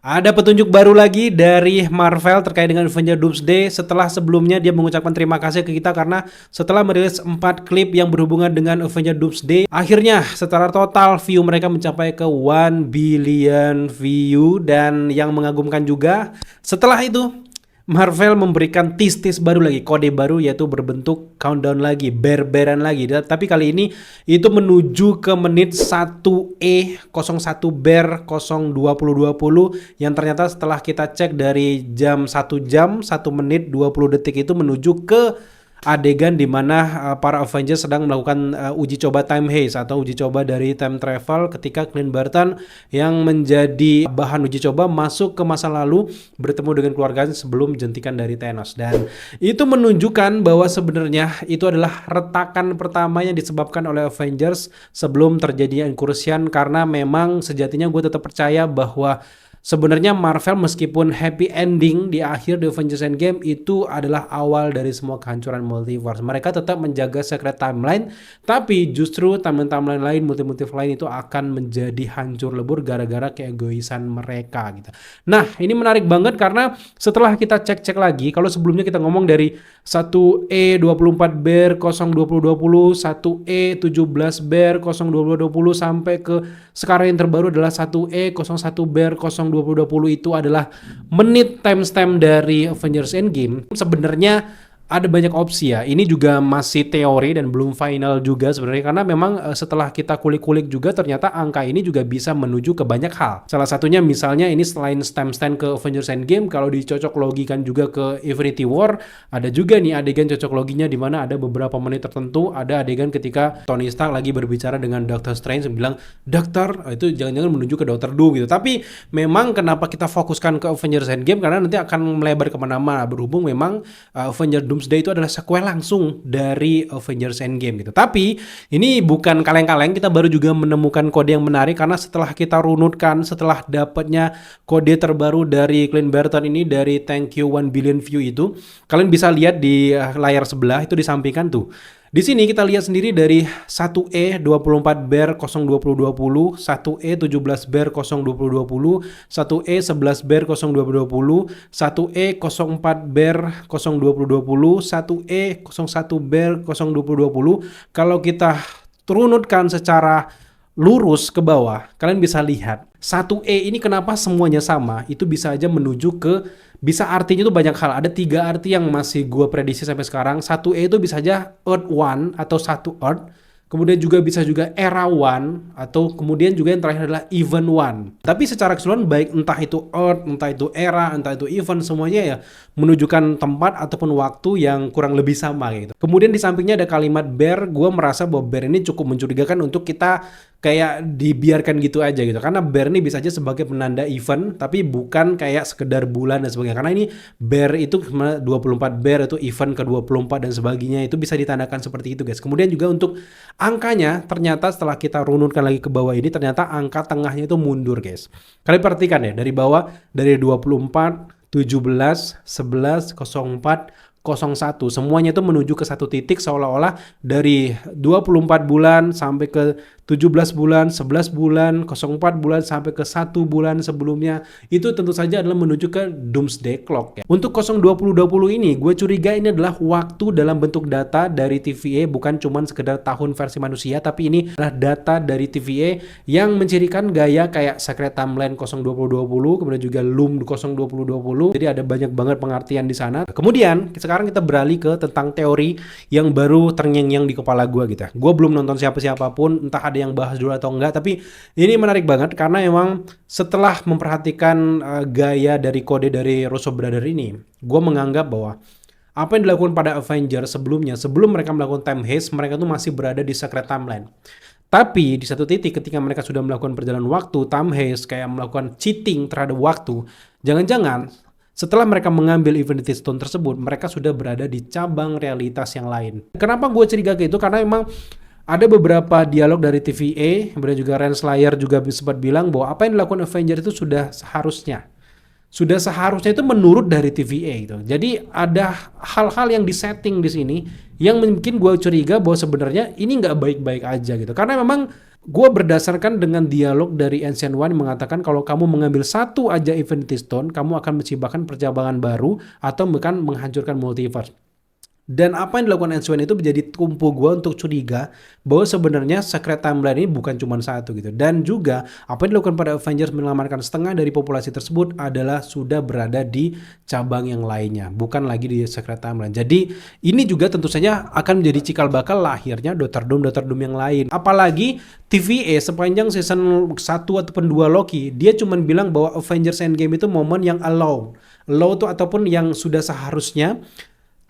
Ada petunjuk baru lagi dari Marvel terkait dengan Avengers Doomsday setelah sebelumnya dia mengucapkan terima kasih ke kita karena setelah merilis 4 klip yang berhubungan dengan Avengers Doomsday, akhirnya secara total view mereka mencapai ke 1 billion view. Dan yang mengagumkan juga, setelah itu Marvel memberikan tis-tis baru lagi, kode baru, yaitu berbentuk countdown lagi, bear-bearan lagi. Tapi kali ini itu menuju ke menit 1E01 bear 02020 yang ternyata setelah kita cek dari jam 1 menit 20 detik itu menuju ke adegan di mana para Avengers sedang melakukan uji coba time haze atau uji coba dari time travel ketika Clint Barton yang menjadi bahan uji coba masuk ke masa lalu bertemu dengan keluarganya sebelum jentikan dari Thanos. Dan itu menunjukkan bahwa sebenarnya itu adalah retakan pertama yang disebabkan oleh Avengers sebelum terjadinya incursion, karena memang sejatinya gue tetap percaya bahwa sebenarnya Marvel meskipun happy ending di akhir The Avengers Endgame itu adalah awal dari semua kehancuran multiverse. Mereka tetap menjaga secret timeline, tapi justru timeline lain, multi-multiverse lain itu akan menjadi hancur lebur gara-gara keegoisan mereka gitu. Nah, ini menarik banget karena setelah kita cek-cek lagi, kalau sebelumnya kita ngomong dari 1E24 bear 02020, 1E17 bear 02020 sampai ke sekarang yang terbaru adalah 1E01 bear 02020, itu adalah menit timestamp dari Avengers Endgame. Sebenarnya ada banyak opsi ya. Ini juga masih teori dan belum final juga sebenarnya, karena memang setelah kita kulik-kulik juga ternyata angka ini juga bisa menuju ke banyak hal. Salah satunya misalnya ini selain timestamp ke Avengers Endgame, kalau dicocok logikan juga ke Infinity War, ada juga nih adegan cocok loginya di mana ada beberapa menit tertentu, ada adegan ketika Tony Stark lagi berbicara dengan Doctor Strange yang bilang, "Dokter," itu jangan-jangan menuju ke Doctor Doom gitu. Tapi memang kenapa kita fokuskan ke Avengers Endgame, karena nanti akan melebar kemana-mana berhubung memang Avengers Doomsday itu adalah sequel langsung dari Avengers Endgame gitu. Tapi ini bukan kaleng-kaleng, kita baru juga menemukan kode yang menarik karena setelah kita runutkan, setelah dapatnya kode terbaru dari Clint Barton ini dari thank you 1 billion view itu, kalian bisa lihat di layar sebelah itu disampingkan tuh. Di sini kita lihat sendiri dari 1E24 bear 02020, 1E17 bear 02020, 1E11 bear 02020, 1E04 bear 02020, 1E01 bear 02020. Kalau kita runutkan secara lurus ke bawah, kalian bisa lihat 1E ini kenapa semuanya sama, itu bisa aja menuju ke, bisa artinya itu banyak hal. Ada 3 arti yang masih gue prediksi sampai sekarang. 1E itu bisa aja Earth One atau satu Earth. Kemudian juga bisa juga era one, atau kemudian juga yang terakhir adalah event one. Tapi secara keseluruhan baik entah itu Earth, entah itu era, entah itu event, semuanya ya menunjukkan tempat ataupun waktu yang kurang lebih sama gitu. Kemudian di sampingnya ada kalimat bear. Gue merasa bahwa bear ini cukup mencurigakan untuk kita kayak dibiarkan gitu aja gitu, karena bear ini bisa aja sebagai penanda event tapi bukan kayak sekedar bulan dan sebagainya, karena ini bear itu 24 bear itu event ke 24 dan sebagainya, itu bisa ditandakan seperti itu guys. Kemudian juga untuk angkanya, ternyata setelah kita runutkan lagi ke bawah ini, ternyata angka tengahnya itu mundur guys. Kalian perhatikan ya, dari bawah dari 24, 17, 11, 04, 01, semuanya itu menuju ke satu titik, seolah-olah dari 24 bulan sampai ke 17 bulan, 11 bulan, 04 bulan sampai ke 1 bulan sebelumnya, itu tentu saja adalah menuju ke Doomsday Clock ya. Untuk 02020 ini gue curiga ini adalah waktu dalam bentuk data dari TVA, bukan cuman sekedar tahun versi manusia, tapi ini adalah data dari TVA yang mencirikan gaya kayak Secret Timeline 02020, kemudian juga Loom 02020. Jadi ada banyak banget pengertian di sana. Kemudian sekarang kita beralih ke tentang teori yang baru terngiang-ngiang di kepala gue gitu ya. Gue belum nonton siapa-siapapun, entah ada yang bahas dulu atau enggak, tapi ini menarik banget karena emang setelah memperhatikan gaya dari kode dari Russo Brother ini, gue menganggap bahwa apa yang dilakukan pada Avengers sebelumnya, sebelum mereka melakukan time haze, mereka tuh masih berada di secret timeline. Tapi di satu titik ketika mereka sudah melakukan perjalanan waktu, time haze, kayak melakukan cheating terhadap waktu, jangan-jangan setelah mereka mengambil Infinity Stone tersebut, mereka sudah berada di cabang realitas yang lain. Kenapa gue curiga kayak itu? Karena emang ada beberapa dialog dari TVA, kemudian juga Renslayer juga sempat bilang bahwa apa yang dilakukan Avengers itu sudah seharusnya itu menurut dari TVA gitu. Jadi ada hal-hal yang disetting di sini yang mungkin gue curiga bahwa sebenarnya ini nggak baik-baik aja gitu. Karena memang Gue berdasarkan dengan dialog dari Ancient One yang mengatakan kalau kamu mengambil satu aja Infinity Stone, kamu akan menciptakan percambangan baru atau bahkan menghancurkan multiverse. Dan apa yang dilakukan Ancient One itu menjadi tumpu gue untuk curiga bahwa sebenarnya Secret Timeline ini bukan cuma satu gitu. Dan juga apa yang dilakukan pada Avengers menyelamatkan setengah dari populasi tersebut adalah sudah berada di cabang yang lainnya, bukan lagi di Secret Timeline. Jadi ini juga tentu saja akan menjadi cikal bakal lahirnya Doctor Doom yang lain. Apalagi TVA sepanjang season 1 ataupun 2 Loki, dia cuma bilang bahwa Avengers Endgame itu momen yang allow tuh ataupun yang sudah seharusnya.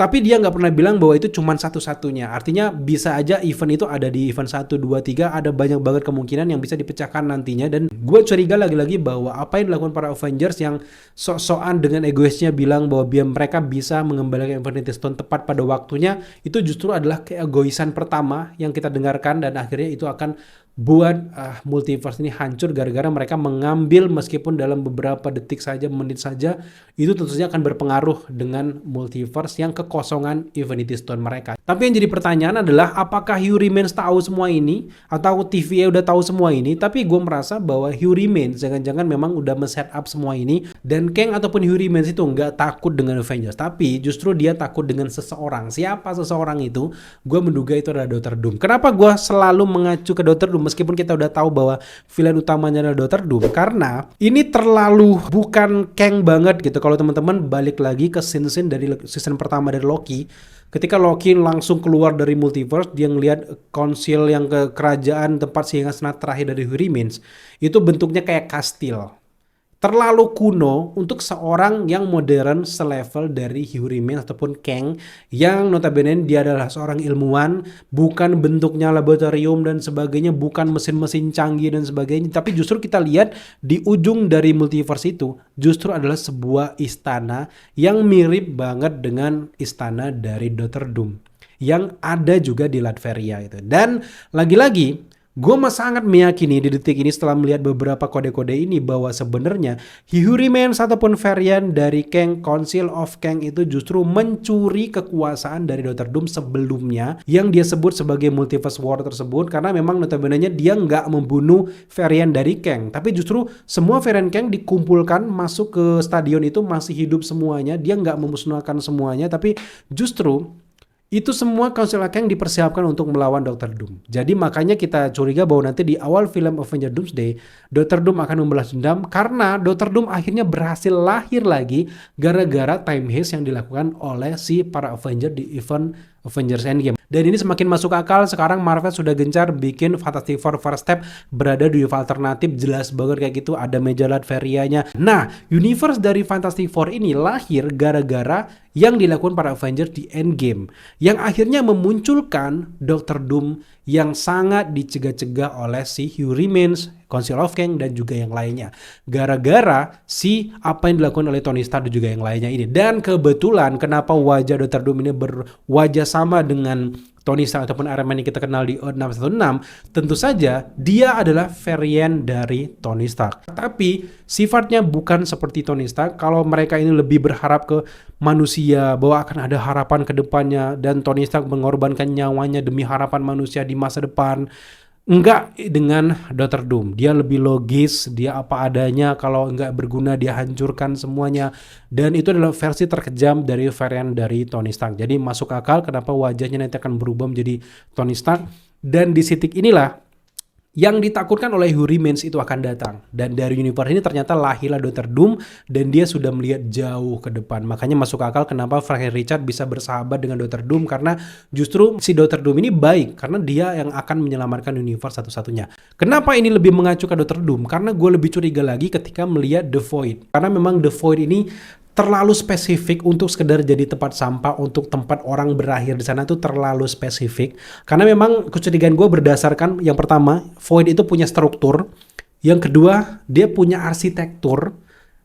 Tapi dia nggak pernah bilang bahwa itu cuma satu-satunya. Artinya bisa aja event itu ada di event 1, 2, 3. Ada banyak banget kemungkinan yang bisa dipecahkan nantinya. Dan gue curiga lagi-lagi bahwa apa yang dilakukan para Avengers yang sok-sokan dengan egoisnya bilang bahwa biar mereka bisa mengembalikan Infinity Stone tepat pada waktunya. Itu justru adalah keegoisan pertama yang kita dengarkan. Dan akhirnya itu akan buat multiverse ini hancur gara-gara mereka mengambil meskipun dalam beberapa detik saja, menit saja, itu tentunya akan berpengaruh dengan multiverse yang kekosongan Infinity Stone mereka. Tapi yang jadi pertanyaan adalah apakah Hugh Remains tahu semua ini atau TVA udah tahu semua ini? Tapi gue merasa bahwa Hugh Remains jangan-jangan memang udah men-set up semua ini dan Kang ataupun Hugh Remains itu nggak takut dengan Avengers, tapi justru dia takut dengan seseorang. Siapa seseorang itu? Gue menduga itu adalah Doctor Doom. Kenapa gue selalu mengacu ke Doctor Doom meskipun kita udah tahu bahwa villain utamanya adalah Doctor Doom? Karena ini terlalu bukan Kang banget gitu. Kalau teman-teman balik lagi ke scene-scene dari season pertama dari Loki, ketika Loki langsung keluar dari multiverse, dia ngelihat konsil yang ke kerajaan tempat singgasana terakhir dari Hugh Remains, itu bentuknya kayak kastil. Terlalu kuno untuk seorang yang modern selevel dari Hugh Remains ataupun Kang yang notabene dia adalah seorang ilmuwan, bukan bentuknya laboratorium dan sebagainya, bukan mesin-mesin canggih dan sebagainya, tapi justru kita lihat di ujung dari multiverse itu justru adalah sebuah istana yang mirip banget dengan istana dari Doctor Doom yang ada juga di Latveria itu. Dan lagi-lagi gue sangat meyakini di detik ini setelah melihat beberapa kode-kode ini bahwa sebenarnya Hugh Remains ataupun varian dari Kang, Council of Kang itu justru mencuri kekuasaan dari Doctor Doom sebelumnya yang dia sebut sebagai Multiverse War tersebut, karena memang notabene dia nggak membunuh varian dari Kang, tapi justru semua varian Kang dikumpulkan masuk ke stadion itu masih hidup semuanya, dia nggak memusnahkan semuanya, tapi justru itu semua Council of Kang dipersiapkan untuk melawan Doctor Doom. Jadi makanya kita curiga bahwa nanti di awal film Avengers Doomsday, Doctor Doom akan membalas dendam karena Doctor Doom akhirnya berhasil lahir lagi gara-gara time heist yang dilakukan oleh si para Avengers di event Avengers Endgame. Dan ini semakin masuk akal, sekarang Marvel sudah gencar bikin Fantastic Four First Step berada di universe alternatif, jelas banget kayak gitu, ada meja Latveria-nya. Nah, universe dari Fantastic Four ini lahir gara-gara yang dilakukan para Avengers di Endgame, yang akhirnya memunculkan Doctor Doom yang sangat dicegah-cegah oleh si Hugh Remains, Council of Kang, dan juga yang lainnya. Gara-gara si apa yang dilakukan oleh Tony Stark dan juga yang lainnya ini. Dan kebetulan kenapa wajah Doctor Doom ini berwajah sama dengan Tony Stark ataupun Iron Man yang kita kenal di Earth 616, tentu saja dia adalah varian dari Tony Stark. Tapi sifatnya bukan seperti Tony Stark. Kalau mereka ini lebih berharap ke manusia, bahwa akan ada harapan ke depannya, dan Tony Stark mengorbankan nyawanya demi harapan manusia di masa depan. Enggak dengan Doctor Doom, dia lebih logis, dia apa adanya, kalau enggak berguna dia hancurkan semuanya, dan itu adalah versi terkejam dari varian dari Tony Stark. Jadi masuk akal kenapa wajahnya nanti akan berubah menjadi Tony Stark, dan di titik inilah yang ditakutkan oleh Hugh Remains itu akan datang. Dan dari universe ini ternyata lahirlah Doctor Doom, dan dia sudah melihat jauh ke depan. Makanya masuk akal kenapa Frank Richard bisa bersahabat dengan Doctor Doom, karena justru si Doctor Doom ini baik, karena dia yang akan menyelamatkan universe satu-satunya. Kenapa ini lebih mengacu ke Doctor Doom? Karena gue lebih curiga lagi ketika melihat The Void. Karena memang The Void ini terlalu spesifik untuk sekedar jadi tempat sampah, untuk tempat orang berakhir di sana, itu terlalu spesifik. Karena memang kecurigaan gue berdasarkan yang pertama, Void itu punya struktur, yang kedua dia punya arsitektur,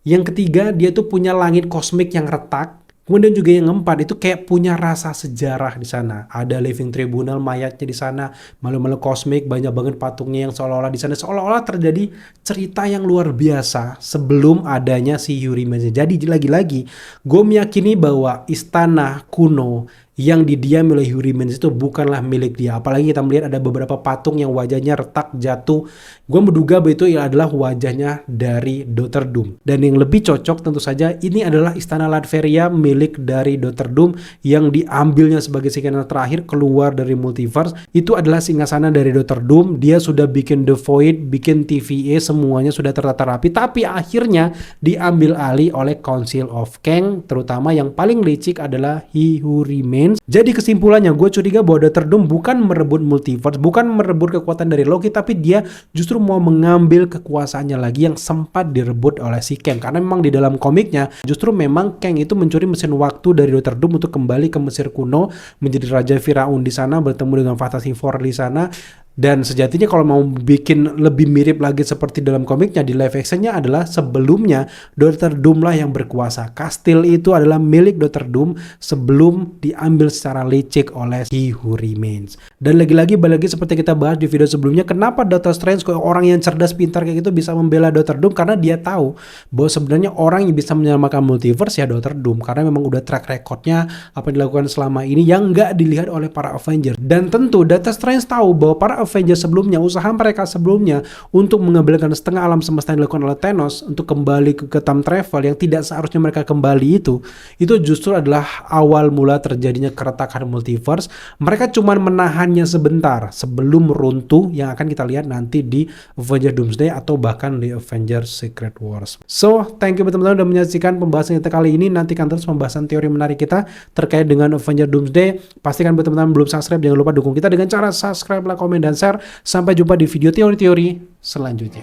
yang ketiga dia tuh punya langit kosmik yang retak, kemudian juga yang keempat itu kayak punya rasa sejarah di sana. Ada Living Tribunal mayatnya di sana, malu-malu kosmik, banyak banget patungnya yang seolah-olah di sana, seolah-olah terjadi cerita yang luar biasa sebelum adanya si Hugh Remains. Jadi lagi-lagi gue meyakini bahwa istana kuno yang didiami oleh Huey Remains itu bukanlah milik dia. Apalagi kita melihat ada beberapa patung yang wajahnya retak jatuh. Gue menduga bahwa itu adalah wajahnya dari Dr. Doom. Dan yang lebih cocok tentu saja ini adalah istana Latveria milik dari Dr. Doom yang diambilnya sebagai singgasana terakhir keluar dari multiverse. Itu adalah singgasana dari Dr. Doom. Dia sudah bikin The Void, bikin TVA, semuanya sudah tertata rapi. Tapi akhirnya diambil alih oleh Council of Kang, terutama yang paling licik adalah He Who Remains. Jadi kesimpulannya gue curiga bahwa Dr. Doom bukan merebut multiverse, bukan merebut kekuatan dari Loki, tapi dia justru mau mengambil kekuasaannya lagi yang sempat direbut oleh si Kang. Karena memang di dalam komiknya justru memang Kang itu mencuri mesin waktu dari Dr. Doom untuk kembali ke Mesir kuno, menjadi Raja Firaun di sana, bertemu dengan Fantastic Four di sana. Dan sejatinya kalau mau bikin lebih mirip lagi seperti dalam komiknya, di live actionnya adalah sebelumnya Dr. Doom lah yang berkuasa. Kastil itu adalah milik Dr. Doom sebelum diambil secara licik oleh He Who Remains. Dan lagi-lagi balik lagi seperti kita bahas di video sebelumnya, kenapa Doctor Strange, orang yang cerdas pintar kayak gitu bisa membela Dr. Doom? Karena dia tahu bahwa sebenarnya orang yang bisa menyelamatkan multiverse ya Dr. Doom, karena memang udah track recordnya apa yang dilakukan selama ini yang nggak dilihat oleh para Avengers. Dan tentu Doctor Strange tahu bahwa para Avengers sebelumnya, usaha mereka sebelumnya untuk mengembalikan setengah alam semesta yang dilakukan oleh Thanos untuk kembali ke time travel yang tidak seharusnya mereka kembali itu justru adalah awal mula terjadinya keretakan multiverse. Mereka cuma menahannya sebentar sebelum runtuh yang akan kita lihat nanti di Avengers Doomsday atau bahkan di Avengers Secret Wars. So, thank you teman-teman sudah menyaksikan pembahasan kita kali ini. Nantikan terus pembahasan teori menarik kita terkait dengan Avengers Doomsday. Pastikan teman-teman belum subscribe, jangan lupa dukung kita dengan cara subscribe, like, komen, dan share. Sampai jumpa di video teori-teori selanjutnya.